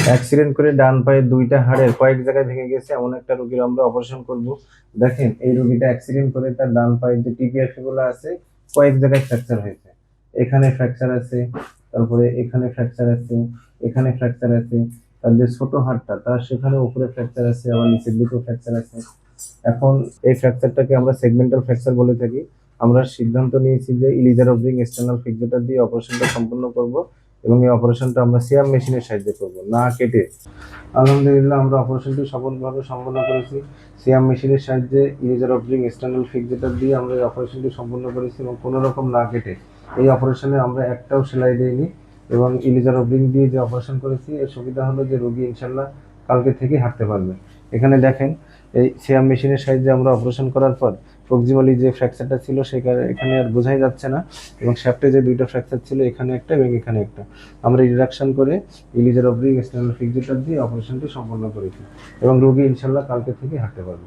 Accident করে ডান পায়ের দুইটা হাড়ের কয়েক জায়গায় ভেঙে গেছে এমন একটা রোগীর আমরা অপারেশন করব। দেখেন এই রোগীটা অ্যাক্সিডেন্ট করে তার ডান পায়ের যে টিবিয়া ফিবুলা আছে কয়েক জায়গায় ফ্র্যাকচার হয়েছে। এখানে ফ্র্যাকচার আছে, তারপরে এখানে ফ্র্যাকচার আছে, এখানে ফ্র্যাকচার আছে। তার যে ছোট হাড়টা তার সেখানে উপরে ফ্র্যাকচার আছে, আবার নিচের দিকেও ফ্র্যাকচার আছে। এখন এই ফ্র্যাকচারটাকে আমরা সেগমেন্টাল ফ্র্যাকচার বলে থাকি। আমরা সিদ্ধান্ত নিয়েছি যে ইলিজার অবলিং এক্সটার্নাল ফিক্সেটর দিয়ে অপারেশনটা সম্পূর্ণ করব এবং এই অপারেশনটা আমরা সিয়াম মেশিনের সাহায্যে করব, না কেটে। আলহামদুলিল্লাহ আমরা অপারেশনটি সফলভাবে সম্পন্ন করেছি। সিয়াম মেশিনের সাহায্যে ইলিজার অবলিং এক্সটার্নাল ফিক্সেটর দিয়ে আমরা এই অপারেশনটি সম্পূর্ণ করেছি এবং কোনো রকম না কেটে। এই অপারেশনে আমরা একটাও সেলাই দিইনি এবং ইলিজার অবলিং দিয়ে যে অপারেশন করেছি এর সুবিধা হলো যে রোগী ইনশাল্লাহ কালকে থেকে হাঁটতে পারবে। এখানে দেখেন এই সিয়াম মেশিনের সাহায্যে আমরা অপারেশন করার পর প্রক্সিমালি যে ফ্র্যাকচারটা ছিল সেখানে এখানে আর বোঝাই যাচ্ছে না এবং শ্যাফটে যে দুইটা ফ্র্যাকচার ছিল এখানে একটা এবং এখানে একটা আমরা রিডাকশন করে ইলিজার অবলিং এক্সটার্নাল ফিক্সেটর দিয়ে অপারেশনটি সম্পন্ন করেছি এবং রোগী ইনশাল্লাহ কালকে থেকে হাঁটতে পারবে।